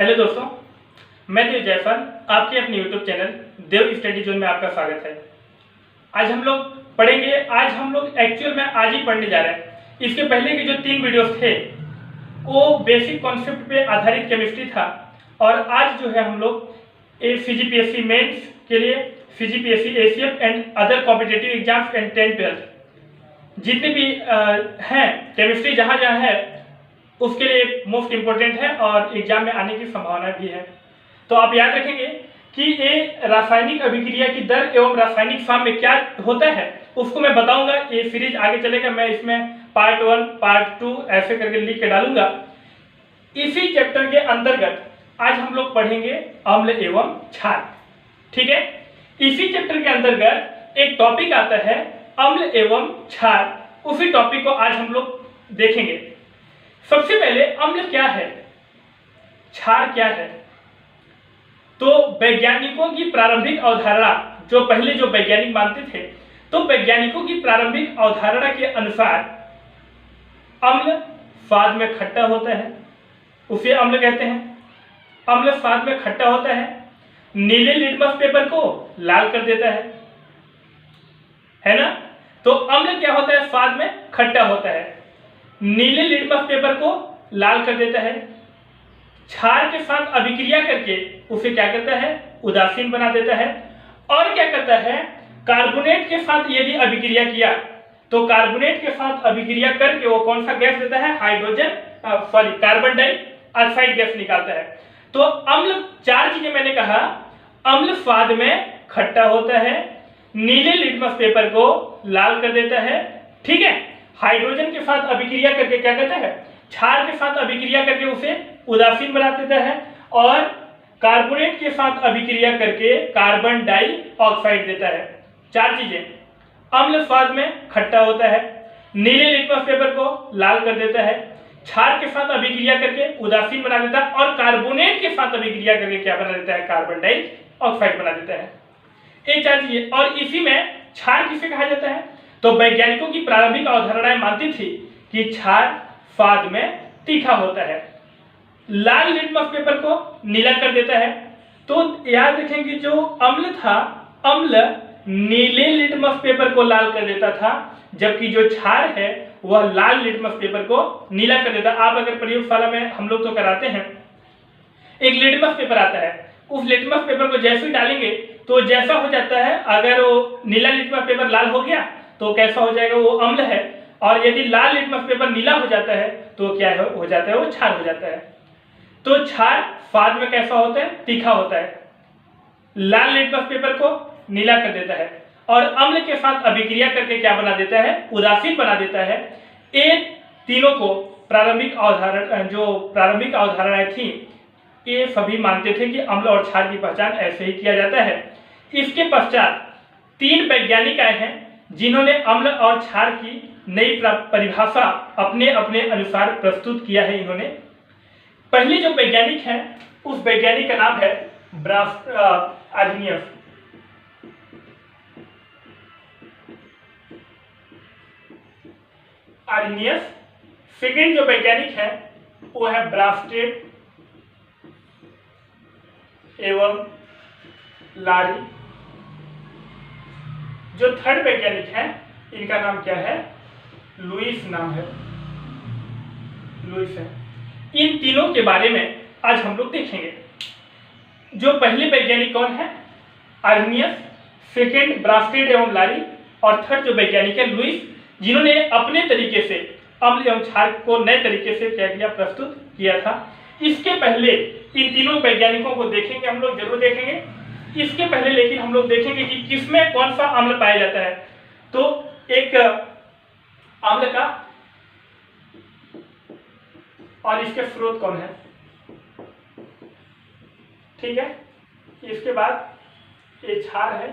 Hello दोस्तों, मैं देव जायसवाल आपके अपने यूट्यूब चैनल देव स्टडी जोन में आपका स्वागत है। आज हम लोग पढ़ेंगे। आज हम लोग एक्चुअल में आज ही पढ़ने जा रहे हैं। इसके पहले के जो 3 वीडियोस थे वो बेसिक कॉन्सेप्ट पे आधारित केमिस्ट्री था, और आज जो है हम लोग सीजीपीएससी मेंस के लिए, CGPSC ACF and other competitive exams and 10-12 जितने भी हैं केमिस्ट्री जहाँ जहाँ है उसके लिए मोस्ट इम्पोर्टेंट है और एग्जाम में आने की संभावना भी है। तो आप याद रखेंगे कि ये रासायनिक अभिक्रिया की दर एवं रासायनिक फॉर्म में क्या होता है उसको मैं बताऊंगा। ये सीरीज आगे चलेगा, मैं इसमें पार्ट 1 पार्ट 2 ऐसे करके लिख के डालूंगा। इसी चैप्टर के अंतर्गत आज हम लोग पढ़ेंगे अम्ल एवं क्षार। ठीक है, इसी चैप्टर के अंतर्गत एक टॉपिक आता है अम्ल एवं क्षार। उसी टॉपिक को आज हम लोग देखेंगे। सबसे पहले अम्ल क्या है, क्षार क्या है। तो वैज्ञानिकों की प्रारंभिक अवधारणा, जो पहले जो वैज्ञानिक मानते थे, तो वैज्ञानिकों की प्रारंभिक अवधारणा के अनुसार अम्ल स्वाद में खट्टा होता है, उसे अम्ल कहते हैं। अम्ल स्वाद में खट्टा होता है, नीले लिटमस पेपर को लाल कर देता है ना। तो अम्ल क्या होता है, स्वाद में खट्टा होता है, नीले लिटमस पेपर को लाल कर देता है। क्षार के साथ अभिक्रिया करके उसे क्या करता है, उदासीन बना देता है। और क्या करता है, कार्बोनेट के साथ यदि अभिक्रिया किया तो कार्बोनेट के साथ अभिक्रिया करके वो कौन सा गैस देता है, कार्बन डाइऑक्साइड गैस निकालता है। तो अम्ल, 4 चीजें मैंने कहा। अम्ल स्वाद में खट्टा होता है, नीले लिटमस पेपर को लाल कर देता है, ठीक है। हाइड्रोजन के साथ अभिक्रिया करके क्या करता है, क्षार के साथ अभिक्रिया करके उसे उदासीन बना देता है, और कार्बोनेट के साथ अभिक्रिया करके कार्बन डाइऑक्साइड देता है। 4 चीजें। अम्ल स्वाद में खट्टा होता है, नीले लिटमस पेपर को लाल कर देता है, क्षार के साथ अभिक्रिया करके उदासीन बना देता है, और कार्बोनेट के साथ अभिक्रिया करके क्या बना देता है, कार्बन डाइऑक्साइड बना देता है। ये 4 चीजें। और इसी में क्षार किसे कहा जाता है, तो वैज्ञानिकों की प्रारंभिक अवधारणाएं मानती थी कि क्षार स्वाद में तीखा होता है, लाल लिटमस पेपर को नीला कर देता है। तो याद रखें कि जो अम्ल था, अम्ल नीले लिटमस पेपर को लाल कर देता था, जबकि जो क्षार है वह लाल लिटमस पेपर को नीला कर देता। आप अगर प्रयोगशाला में हम लोग तो कराते हैं, एक लिटमस पेपर आता है, उस लिटमस पेपर को जैसे ही डालेंगे तो जैसा हो जाता है, अगर वो नीला लिटमस पेपर लाल हो गया तो कैसा हो जाएगा, वो अम्ल है। और यदि लाल लिटमस पेपर नीला हो जाता है तो क्या हो जाता है, वो क्षार हो जाता है। तो क्षार स्वाद में कैसा होता है, तीखा होता है, लाल लिटमस पेपर को नीला कर देता है, और अम्ल के साथ अभिक्रिया करके क्या बना देता है, उदासीन बना देता है। ये तीनों को प्रारंभिक अवधारणाएं थी, ये सभी मानते थे कि अम्ल और क्षार की पहचान ऐसे ही किया जाता है। इसके पश्चात 3 वैज्ञानिक आए हैं जिन्होंने अम्ल और क्षार की नई परिभाषा अपने अपने अनुसार प्रस्तुत किया है। इन्होंने पहले जो वैज्ञानिक हैं उस वैज्ञानिक का नाम है आर्नियस। सेकेंड जो वैज्ञानिक है वो है ब्रास्टेड एवं लारी। जो थर्ड वैज्ञानिक है इनका नाम क्या है, लुईस नाम है, लुईस है। इन तीनों के बारे में आज हम लोग देखेंगे। जो पहले वैज्ञानिक कौन है, आर्नियस, सेकेंड ब्रास्टेड एवं लारी, और थर्ड जो वैज्ञानिक है लुईस, जिन्होंने अपने तरीके से अम्ल एवं क्षार को नए तरीके से क्या किया, प्रस्तुत किया था। इसके पहले इन तीनों वैज्ञानिकों को देखेंगे, हम लोग जरूर देखेंगे। इसके पहले लेकिन हम लोग देखेंगे कि किसमें कौन सा अम्ल पाया जाता है। तो एक अम्ल का और इसके स्रोत कौन है, ठीक है। इसके बाद ये क्षार है,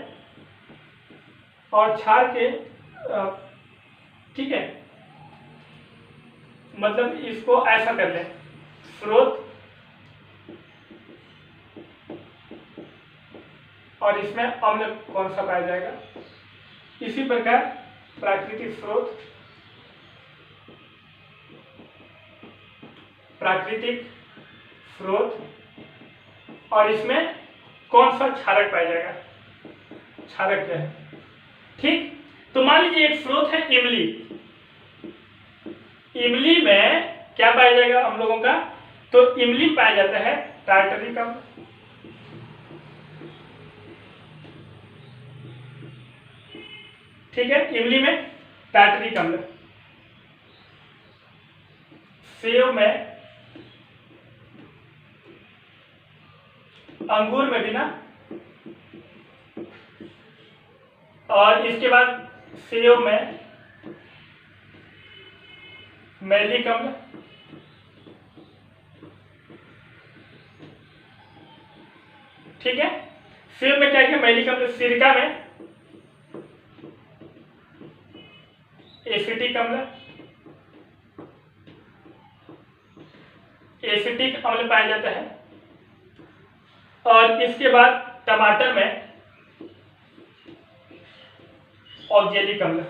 और क्षार के ठीक है, मतलब इसको ऐसा कर लें, स्रोत और इसमें अम्ल कौन सा पाया जाएगा। इसी प्रकार प्राकृतिक स्रोत, प्राकृतिक स्रोत और इसमें कौन सा क्षारक पाया जाएगा, क्षारक क्या है। ठीक, तो मान लीजिए एक स्रोत है इमली, इमली में क्या पाया जाएगा हम लोगों का, तो इमली पाया जाता है टार्टरिक अम्ल। ठीक है, इमली में टार्टरिक अम्ल। सेव में, अंगूर में भी ना, और इसके बाद सेव में मैलिक अम्ल, ठीक है। सेव में क्या किया, मैलिक अम्ल। सिरका में एसिटिक अम्ल, एसिटिक अम्ल पाया जाता है। और इसके बाद टमाटर में ऑक्जेलिक अम्ल,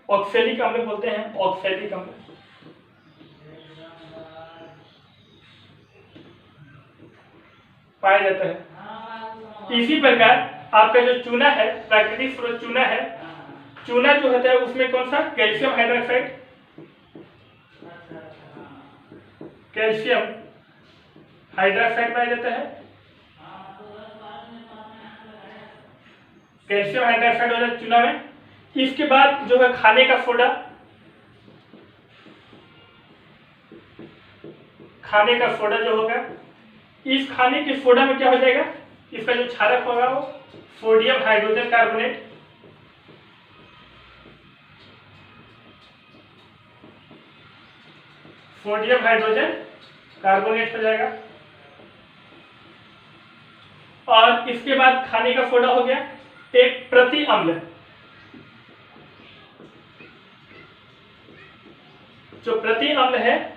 ऑक्सैलिक अम्ल बोलते हैं, ऑक्सैलिक अम्ल। पाया जाता है। इसी प्रकार आपका जो चूना है, प्राकृतिक स्रोत चूना है, चूना जो होता है उसमें कौन सा, कैल्शियम हाइड्रोक्साइड, कैल्शियम हाइड्रोक्साइड पाया जाता है। कैल्शियम हाइड्रोक्साइड हो जाता है चूना में। इसके बाद जो है खाने का सोडा, खाने का सोडा जो होगा, इस खाने के सोडा में क्या हो जाएगा, इसका जो क्षारक होगा वो sodium hydrogen carbonate. Sodium hydrogen carbonate हो जाएगा। और इसके बाद खाने का सोडा हो गया एक प्रति अम्ल, जो प्रति अम्ल है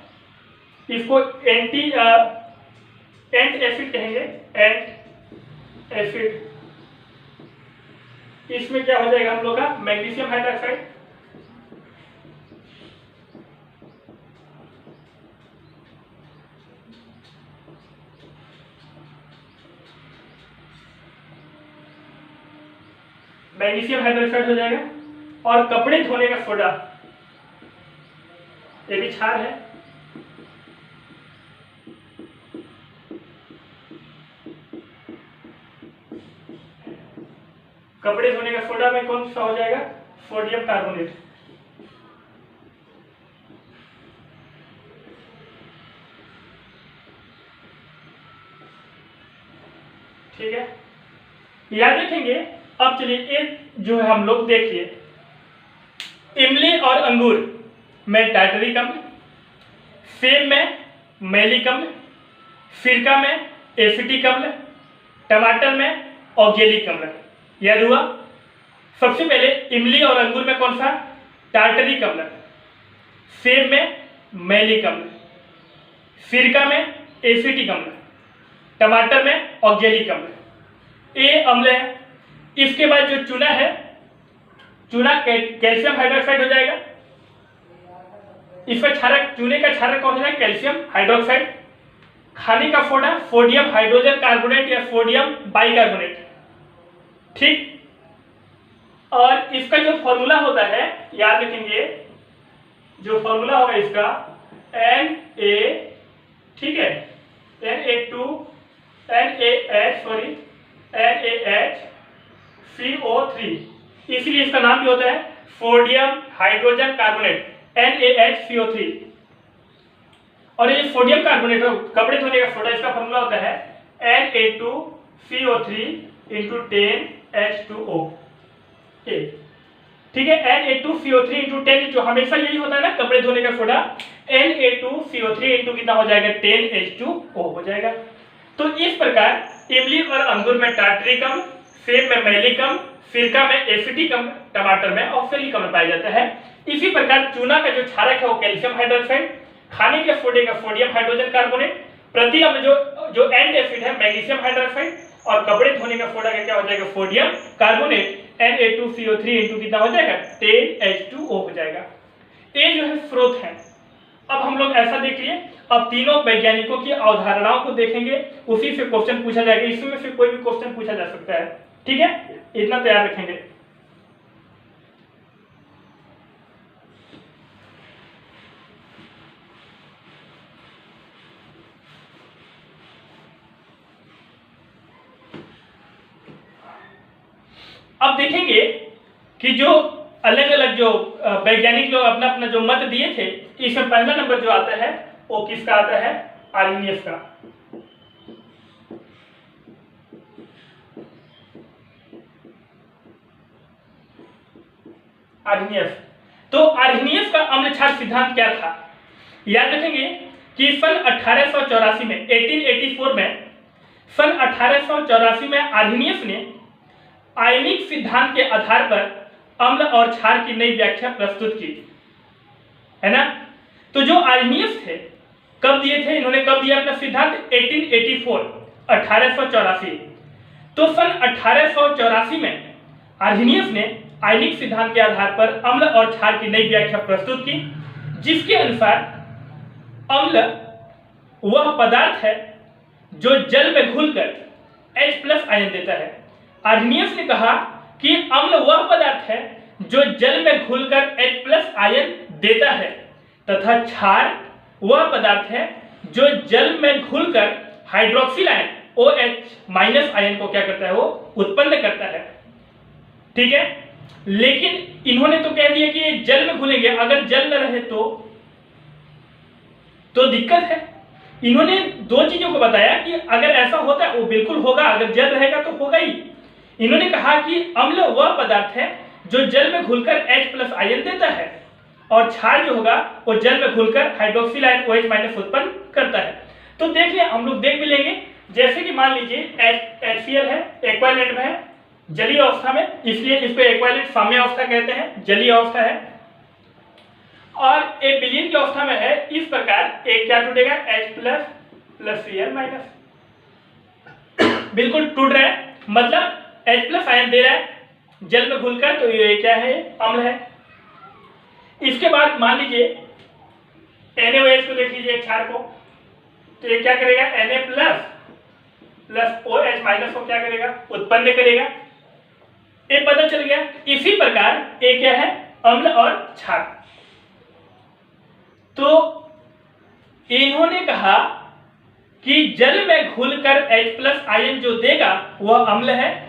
इसको एंट एसिड कहेंगे, एंट एसिड। इसमें क्या हो जाएगा हम लोग का, मैग्नीशियम हाइड्रोक्साइड, मैग्नीशियम हाइड्रोक्साइड हो जाएगा। और कपड़े धोने का सोडा, ये भी क्षार है, कपड़े धोने का सोडा में कौन सा हो जाएगा, सोडियम कार्बोनेट। ठीक है, याद रखेंगे। अब चलिए एक जो है हम लोग देखिए, इमली और अंगूर में टार्टरिक अम्ल, सेब में मैलिक अम्ल, सिरका में एसिटिक अम्ल, टमाटर में ऑक्जेलिक अम्ल। याद हुआ। सबसे पहले इमली और अंगूर में कौन सा, टार्टरिक अम्ल, सेब में मैलिक अम्ल, सिरका में एसिटिक अम्ल, टमाटर में ऑक्जेलिक अम्ल। ए अम्ल है। इसके बाद जो चूना है, चूना कैल्शियम हाइड्रोक्साइड हो जाएगा। इसका क्षारक, चूने का क्षारक कौन है, कैल्शियम हाइड्रोक्साइड। खाने का सोडा सोडियम हाइड्रोजन कार्बोनेट या सोडियम बाइकार्बोनेट। ठीक, और इसका जो फॉर्मूला होता है, याद रखेंगे, जो फॉर्मूला होगा इसका Na, ठीक है, NaHCO3, इसलिए इसका नाम भी होता है सोडियम हाइड्रोजन कार्बोनेट, NaHCO3। और ये सोडियम कार्बोनेट कपड़े धोने का सोडा, इसका फॉर्मूला होता है Na2CO3 × 10H2O। ठीक है, Na2CO3 × 10, जो हमेशा यही होता है ना कपड़े धोने का सोडा, Na2CO3 × कितना हो जाएगा, 10H2O हो जाएगा। तो इस प्रकार इमली और अंगूर में टार्टरिक अम्ल, सेब में मैलिक अम्ल, सिरका में एसिटिक अम्ल, टमाटर में ऑक्सैलिक अम्ल पाया जाता है। इसी प्रकार चूना का जो क्षारक है वो कैल्शियम हाइड्रोक्साइड, खाने के सोडे का सोडियम हाइड्रोजन कार्बोनेट, प्रति अम्ल जो एंट एसिड है मैग्नीशियम हाइड्रोक्साइड, और कपड़े धोने का सोडा का क्या हो जाएगा, सोडियम कार्बोनेट, Na2CO3 × कितना हो जाएगा, 10H2O हो जाएगा। ये जो है स्रोत है। अब हम लोग ऐसा देख लिए, अब तीनों वैज्ञानिकों की अवधारणाओं को देखेंगे, उसी से क्वेश्चन पूछा जाएगा, इसमें से कोई भी क्वेश्चन पूछा जा सकता है। ठीक है, इतना तैयार रखेंगे। अब देखेंगे कि जो अलग अलग जो वैज्ञानिक लोग अपना अपना जो मत दिए थे, इसमें पहला नंबर जो आता है वो किसका आता है? आर्हेनियस का। आर्हेनियस। तो आर्हेनियस का अम्ल क्षार सिद्धांत क्या था? याद रखेंगे कि सन 1884 में 1884 में सन 1884 में आर्हेनियस ने आयनिक सिद्धांत के आधार पर अम्ल और क्षार की नई व्याख्या प्रस्तुत की, है ना। तो जो आर्हेनियस थे कब दिए थे इन्होंने, कब दिया अपना सिद्धांत? 1884, 1884। तो सन 1884 में आर्हेनियस ने आयनिक सिद्धांत के आधार पर अम्ल और क्षार की नई व्याख्या प्रस्तुत की, जिसके अनुसार अम्ल वह पदार्थ है जो जल में घुलकर H+ आयन देता है। आर्हेनियस ने कहा कि अम्ल वह पदार्थ है जो जल में घुलकर H+ आयन देता है, तथा क्षार वह पदार्थ है जो जल में घुलकर हाइड्रोक्सिल आयन OH- आयन को क्या करता है? वो उत्पन्न करता है। ठीक है, लेकिन इन्होंने तो कह दिया कि ये जल में घुलेंगे, अगर जल न रहे तो दिक्कत है। इन्होंने दो चीजों को बताया कि अगर ऐसा होता है वो बिल्कुल होगा, अगर जल रहेगा तो होगा ही। इन्होंने कहा कि अम्ल वह पदार्थ है जो जल में घुलकर H+ आयन देता है, और क्षार जो होगा वो जल में घुलकर हाइड्रोक्सिल आयन OH- उत्पन्न करता है। तो देख लिया, हम लोग देख भी लेंगे। जैसे कि मान लीजिए HCl है, एक्वाइलेंट में है, जलीय अवस्था में, इसलिए इसको एक्वाइलेंट साम्य अवस्था कहते हैं, जलीय अवस्था है। और एक विलीन की अवस्था में है, इस प्रकार एक क्या टूटेगा? H+ Cl-। बिल्कुल टूट रहा है, मतलब H+ आयन दे रहा है जल में घुलकर, तो ये क्या है? अम्ल है। इसके बाद मान लीजिए NaOH को देख लीजिए, क्षार को, तो ये क्या करेगा? Na+ OH- को क्या करेगा? उत्पन्न करेगा। ये पता चल गया। इसी प्रकार ये क्या है? अम्ल और क्षार। तो इन्होंने कहा कि जल में घुलकर H+ आयन जो देगा वह अम्ल है,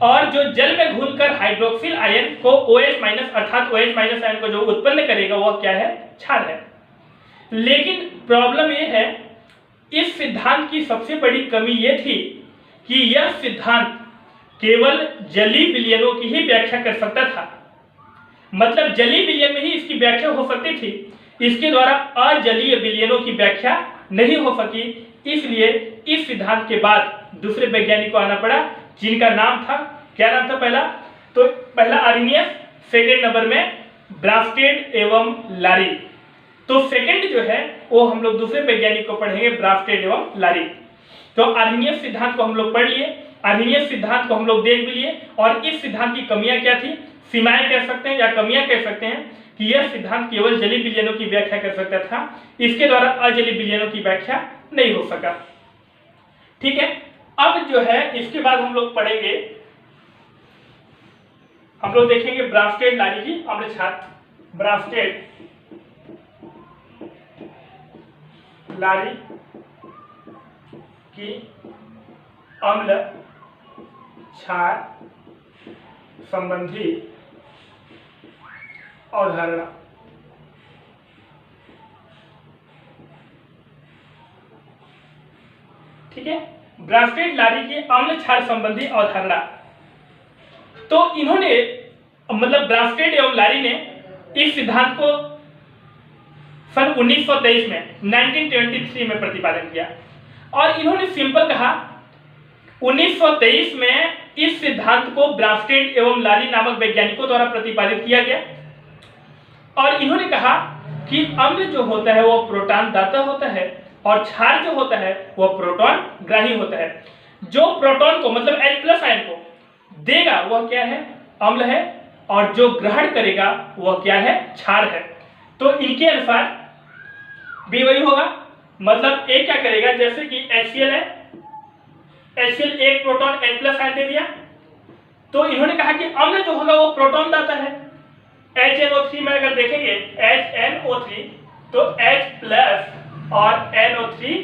और जो जल में घुलकर हाइड्रोक्सिल आयन को OH- अर्थात OH- आयन को जो उत्पन्न करेगा वह क्या है? क्षार है। लेकिन प्रॉब्लम यह है, इस सिद्धांत की सबसे बड़ी कमी यह थी कि यह सिद्धांत केवल जलीय विलयनों की ही व्याख्या कर सकता था, मतलब जलीय विलयन में ही इसकी व्याख्या हो सकती थी, इसके द्वारा अजलीय विलयनों की व्याख्या नहीं हो सकी। इसलिए इस सिद्धांत के बाद दूसरे वैज्ञानिक को आना पड़ा, जिनका नाम था, क्या नाम था पहला? तो पहला आर्हेनियस, सेकेंड नंबर में ब्रास्टेड एवं लारी। तो सेकेंड जो है वो हम लोग दूसरे वैज्ञानिक को पढ़ेंगे, ब्रास्टेड एवं लारी। तो आर्हेनियस सिद्धांत को हम लोग पढ़ लिए, आर्हेनियस सिद्धांत को हम लोग देख भी लिए, और इस सिद्धांत की कमियां क्या थी, सीमाएं कह सकते हैं या कमियां कह सकते हैं, कि यह सिद्धांत केवल जलीय विलयनों की व्याख्या कर सकता था, इसके द्वारा अजलीय विलयनों की व्याख्या नहीं हो सका। ठीक है, अब जो है इसके बाद हम लोग पढ़ेंगे, हम लोग देखेंगे ब्रास्टेड लारी की अम्ल क्षार, ब्रास्टेड लारी की अम्ल क्षार संबंधी अवधारणा। ठीक है, ब्रास्टेड लारी की अम्ल क्षार संबंधी अवधारणा। तो इन्होंने, मतलब ब्रास्टेड एवं लारी ने इस सिद्धांत को सन 1923 में 1923 में प्रतिपादन किया, और इन्होंने सिंपल कहा 1923 में इस सिद्धांत को ब्रास्टेड एवं लारी नामक वैज्ञानिकों द्वारा प्रतिपादित किया गया, और इन्होंने कहा कि अम्ल जो होता है वह प्रोटॉन दाता होता है, और क्षार जो होता है वह प्रोटॉन ग्राही होता है। जो प्रोटॉन को, मतलब H+ आयन को देगा वह क्या है? अम्ल है, और जो ग्रहण करेगा वह क्या है? क्षार है। तो इनके अनुसार भी वही होगा, मतलब ए क्या करेगा, जैसे कि HCl है, HCl एक प्रोटॉन H+ आयन दे दिया, तो इन्होंने कहा कि अम्ल जो होगा वो प्रोटॉन दाता है। HNO3 में अगर देखेंगे HNO3 तो H+ और NO3-।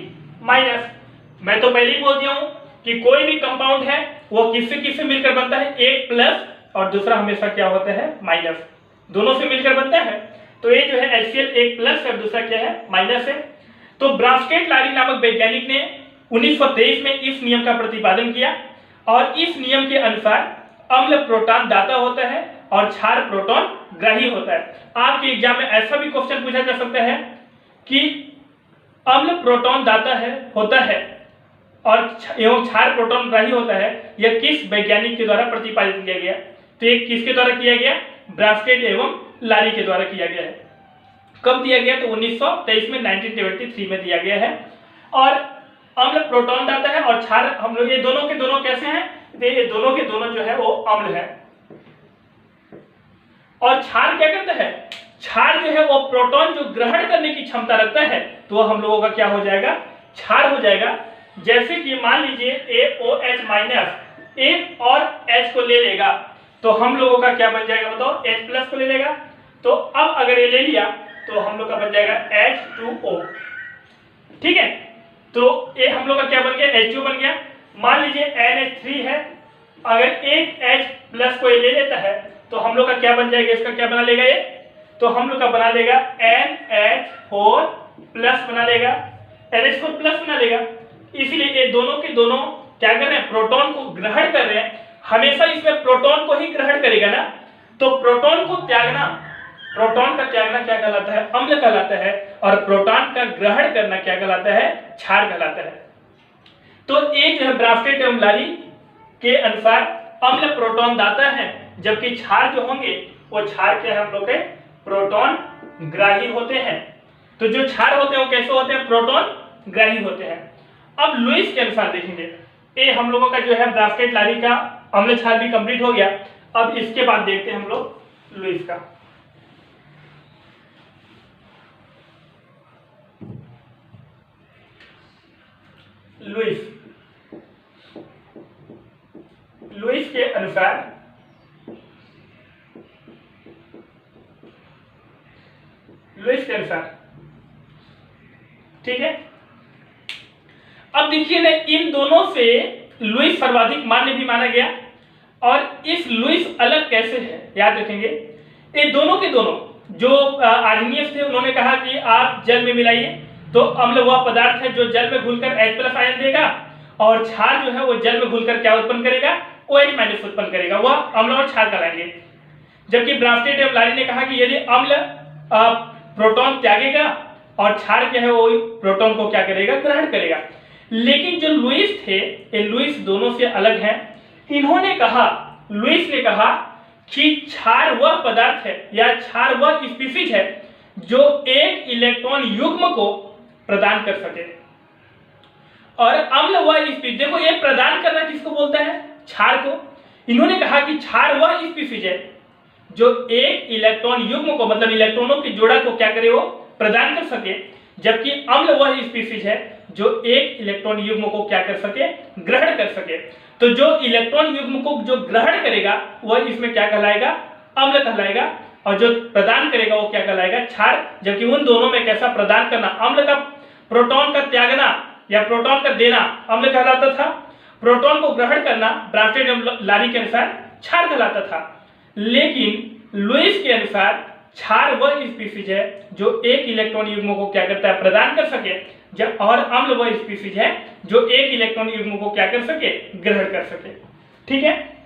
मैं तो पहले ही बोल दिया हूं कि कोई भी कंपाउंड है वो किससे मिलकर बनता है, एक प्लस और दूसरा हमेशा क्या होता है, माइनस, दोनों से मिलकर बनता है। तो ये जो है HCl एक प्लस और दूसरा क्या है, माइनस है। तो ब्रास्केट-लारी नामक वैज्ञानिक ने 1923 में इस नियम का प्रतिपादन किया और इस नियम के अनुसार अम्ल प्रोटॉन दाता होता है और क्षार प्रोटॉन ग्राही होता है। आपके एग्जाम में ऐसा भी क्वेश्चन पूछा जा सकता है कि अम्ल प्रोटॉन दाता होता है और एवं क्षार प्रोटॉन ग्राही होता है, यह किस वैज्ञानिक के द्वारा प्रतिपादित किया गया। तो ये किसके द्वारा किया गया, ब्रास्केट एवं लारी के द्वारा किया गया है। कब दिया गया, तो 1923 में, 1973 में दिया गया है। और अम्ल प्रोटॉन दाता है और क्षार, हम लोग ये दोनों के दोनों कैसे हैं, ये दोनों के दोनों जो है वो अम्ल है। और क्षार क्या करता है, क्षार जो है वो प्रोटॉन जो ग्रहण करने की क्षमता रखता है, तो वो हम लोगों का क्या हो जाएगा, क्षार हो जाएगा। जैसे कि मान लीजिए AOH- एक और H को ले लेगा तो हम लोगों का क्या बन जाएगा, बताओ, H+ को ले लेगा। तो अब अगर ये ले लिया तो हम लोग का बन जाएगा H2O। ठीक है, तो ये हम लोग का क्या बन गया, H2 बन गया। मान लीजिए NH3 है, अगर एक H+ को ये ले लेता है तो हम लोग का क्या बन जाएगा, इसका क्या बना लेगा ये, तो हम लोग का बना लेगा NH4+ बना लेगा, NH4+ बना लेगा। इसलिए ये दोनों के दोनों क्या कर रहे हैं, प्रोटॉन को ग्रहण कर रहे हैं। हमेशा इसमें प्रोटॉन को ही ग्रहण करेगा ना, तो प्रोटॉन को त्यागना, प्रोटॉन का त्यागना क्या कहलाता है, अम्ल कहलाता है, और प्रोटॉन का ग्रहण करना क्या कहलाता है, क्षार कहलाता है। तो ये जो है ब्रास्केट एवं लारी के अनुसार अम्ल प्रोटॉन दाता है, जबकि क्षार जो होंगे वो क्षार क्या है, हम लोग के प्रोटॉन ग्राही होते हैं। तो जो क्षार होते हैं वो कैसे होते हैं, प्रोटॉन ग्राही होते हैं। अब लुईस के अनुसार देखेंगे, ये हम लोगों का जो है ब्रास्केट लारी का अम्ल क्षार भी कंप्लीट हो गया। अब इसके बाद देखते हैं हम लोग लुईस का। लुईस के अनुसार ठीक है। अब देखिए ना, इन दोनों से लुईस सर्वाधिक मान्य भी माना गया। और इस लुईस अलग कैसे है, याद रखेंगे, ये दोनों के दोनों जो आर्हेनियस थे उन्होंने कहा कि आप जल में मिलाइए तो अम्ल वह पदार्थ है जो जल में घुलकर H+ आयन देगा, और क्षार जो है वो जल में घुलकर क्या उत्पन्न करेगा, OH- उत्पन्न करेगा, वह अम्ल और क्षार कहलाएंगे। जबकि ब्रास्केट एवं लारी ने कहा कि यदि अम्ल प्रोटॉन त्यागेगा और क्षार क्या है वो प्रोटॉन को क्या करेगा, ग्रहण करेगा। लेकिन जो लुईस थे, ये लुईस दोनों से अलग हैं। इन्होंने कहा, लुईस ने कहा कि क्षार वह पदार्थ है या क्षार वह स्पीशीज है जो एक इलेक्ट्रॉन युग्म को प्रदान कर सके, और अम्ल वह स्पीशीज, देखो ये प्रदान करना किसको बोलता है, क्षार को। इन्होंने कहा कि क्षार वह स्पीशीज है जो एक इलेक्ट्रॉन युग्म को, मतलब इलेक्ट्रॉनों की जोड़ा को क्या करे, वो प्रदान कर सके, जबकि अम्ल वह स्पीशीज है जो एक इलेक्ट्रॉन युग्म को क्या कर सके, ग्रहण कर सके। तो जो इलेक्ट्रॉन युग्म को जो ग्रहण करेगा वह इसमें क्या कहलाएगा, अम्ल कहलाएगा, और जो प्रदान करेगा वो क्या कहलाएगा, क्षार। जबकि उन दोनों में कैसा प्रदान करना, अम्ल का प्रोटॉन का त्यागना या प्रोटॉन का देना अम्ल कहलाता था, प्रोटॉन को ग्रहण करना ब्रास्केट एवं लारी के अनुसार क्षार कहलाता था। लेकिन लुईस के अनुसार क्षार वह स्पीशीज है जो एक इलेक्ट्रॉन युग्म को क्या करता है, प्रदान कर सके, जब और अम्ल वह स्पीशीज है जो एक इलेक्ट्रॉन युग्म को क्या कर सके, ग्रहण कर सके। ठीक है,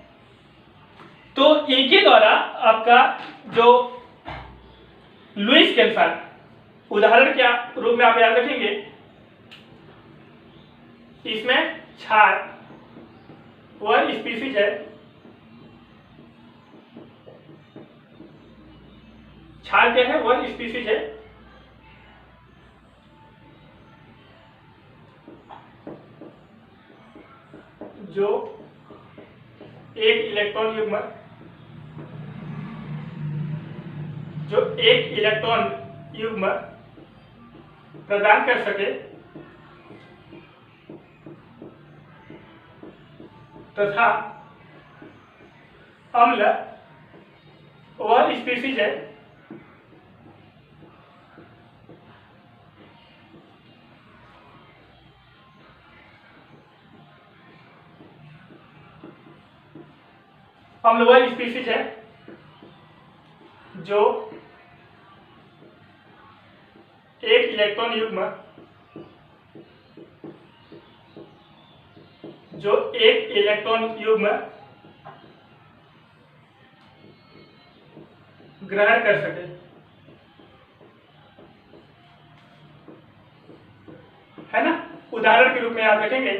तो इनके द्वारा आपका जो लुईस के अनुसार उदाहरण क्या रूप में आप याद रखेंगे, इसमें क्षार वह स्पीशीज है, क्षार क्या है, वह स्पीशीज है जो एक इलेक्ट्रॉन युग्म प्रदान कर सके तथा अम्ल वह स्पीशीज है जो एक इलेक्ट्रॉन युग्म ग्रहण कर सके। है ना, उदाहरण के रूप में याद रखेंगे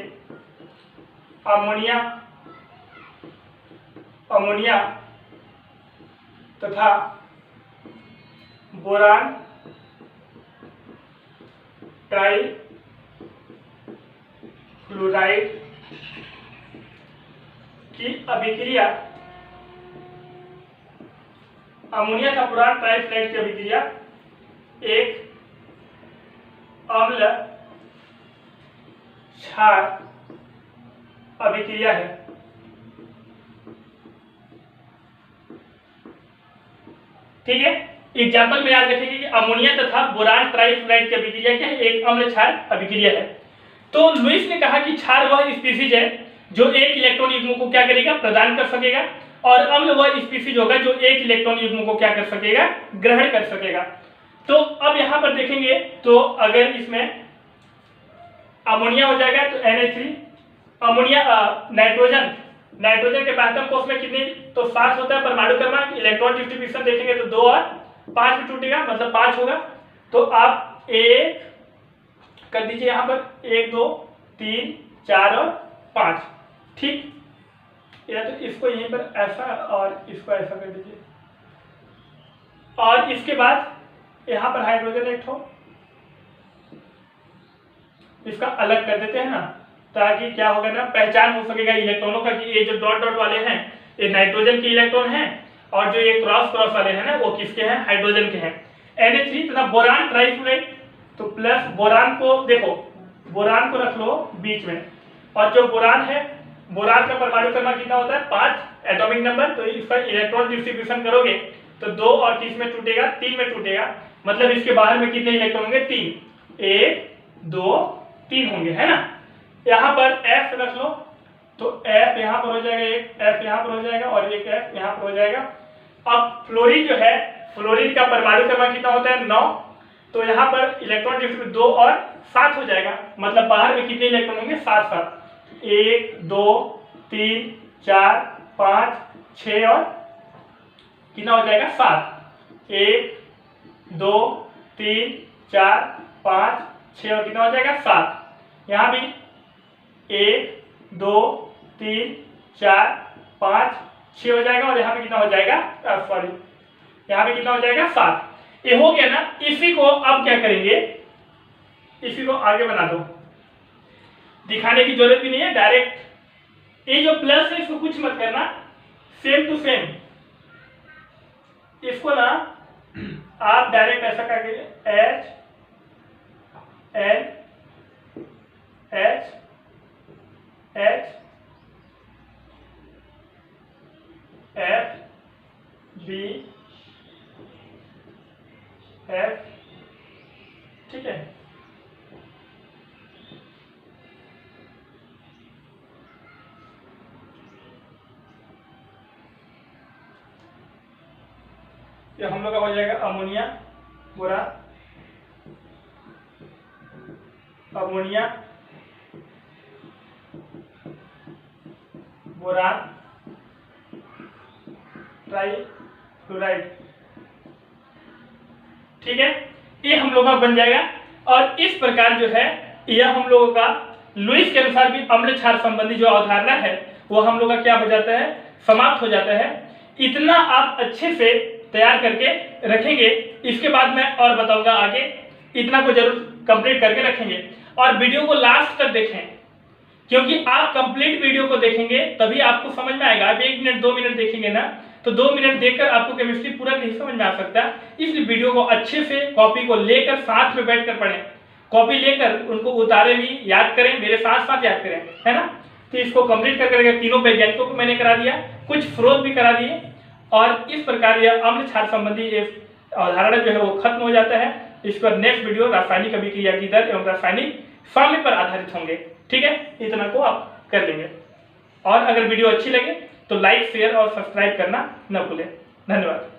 अमोनिया तथा बोरान ट्राई फ्लोराइड की अभिक्रिया, अमोनिया तथा बोरान ट्राइफ्लोराइड की अभिक्रिया एक अम्ल क्षार अभिक्रिया है। ठीक है, एग्जाम्पल में याद रखेंगे कि अमोनिया तथा बोरान ट्राइफ्लोराइड की अभिक्रिया क्या है, एक अम्ल क्षार अभिक्रिया है। तो लुईस ने कहा कि क्षार वह स्पीशीज है जो एक इलेक्ट्रॉन युग्म को क्या करेगा, प्रदान कर सकेगा, और अम्ल वह स्पीशीज होगा जो एक इलेक्ट्रॉन युग्म को क्या कर सकेगा, ग्रहण कर सकेगा। तो अब यहां पर देखेंगे तो अगर इसमें अमोनिया हो जाएगा तो NH3, अमोनिया नाइट्रोजन के पैटर्न कोष में कितनी, तो 7 होता है परमाणु क्रमांक। इलेक्ट्रॉन डिस्ट्रीब्यूशन देखेंगे तो 2 और 5 में टूटेगा, मतलब 5 होगा। तो आप 1 कर दीजिए यहां पर, 1 2 3 4 और 5। ठीक, या तो इसको यहीं पर ऐसा और इसको ऐसा कर दीजिए, और इसके बाद यहां पर हाइड्रोजन एक ठो इसका अलग कर देते हैं ना, ताकि क्या होगा ना, पहचान हो सकेगा इलेक्ट्रॉनों का कि ये जो डॉट डॉट वाले हैं ये नाइट्रोजन के इलेक्ट्रॉन हैं, और जो ये क्रॉस क्रॉस वाले हैं ना वो किसके हैं, हाइड्रोजन के हैं। NH3 तथा बोरान ट्राइफ्लोराइड, तो प्लस बोरान को देखो, बोरान को रख लो बीच में, और जो बोरान है, बोरान का परमाणु क्रमांक कितना होता है, 5 एटॉमिक नंबर। तो इसका इलेक्ट्रॉन डिस्ट्रीब्यूशन करोगे तो 2 और किस में टूटेगा, 3 में टूटेगा, मतलब इसके बाहर में कितने इलेक्ट्रॉन होंगे, 3, 1 2 3 होंगे, है ना। यहाँ पर F रख लो, तो F यहाँ पर हो जाएगा, एक F यहाँ पर हो जाएगा और एक F यहाँ पर हो जाएगा। अब फ्लोरीन जो है, फ्लोरीन का परमाणु क्रमांक कितना होता है, 9, तो यहाँ पर इलेक्ट्रॉन डिस्ट्रीब्यूशन 2 और 7 हो जाएगा, मतलब बाहर में कितने इलेक्ट्रॉन होंगे, 7, 1 2 3 4 5 6 और कितना हो जाएगा, 7, 1 2 3 4 5 6 और कितना हो जाएगा, 7। यहाँ भी 1 2 3 4 5 6 हो जाएगा, और यहाँ पे कितना हो जाएगा, सॉरी यहाँ पे कितना हो जाएगा, 7। ये हो गया ना। इसी को अब क्या करेंगे, इसी को आगे बना दो, दिखाने की जरूरत भी नहीं है, डायरेक्ट ये जो प्लस है इसको कुछ मत करना, सेम टू सेम इसको ना आप डायरेक्ट ऐसा करके H N H H F B F, ठीक है। ये हम लोग का हो जाएगा ammonia boron, ammonia boron trifluoride, ठीक है। ये हम लोगों का बन जाएगा, और इस प्रकार जो है यह हम लोगों का लुईस के अनुसार भी अम्ल क्षार संबंधी जो अवधारणा है वो हम लोग का क्या हो जाता है, समाप्त हो जाता है। इतना आप अच्छे से तैयार करके रखेंगे, इसके बाद मैं और बताऊंगा आगे, इतना को जरूर कंप्लीट करके रखेंगे। और वीडियो को लास्ट तक देखें, क्योंकि आप कंप्लीट वीडियो को देखेंगे तभी आपको समझ में आएगा। आप 1 मिनट 2 मिनट देखेंगे ना, तो 2 मिनट देखकर आपको केमिस्ट्री पूरा नहीं समझ में आ सकता। इसलिए वीडियो को अच्छे से कॉपी को लेकर साथ में बैठकर पढ़ें, कॉपी लेकर उनको उतारे भी, याद करें, मेरे साथ साथ याद करें, है ना। तो इसको कंप्लीट करके तीनों वैज्ञानिकों को मैंने करा दिया, कुछ फ्रोज भी करा दिए, और इस प्रकार यह अम्ल क्षार संबंधी अवधारणा जो है वो खत्म हो जाता है। इस पर नेक्स्ट वीडियो रासायनिक अभिक्रिया की दर एवं रासायनिक फॉर्मूले पर आधारित होंगे। ठीक है, इतना को आप कर लेंगे। और अगर वीडियो अच्छी लगे तो लाइक, शेयर और सब्सक्राइब करना न भूलें। धन्यवाद।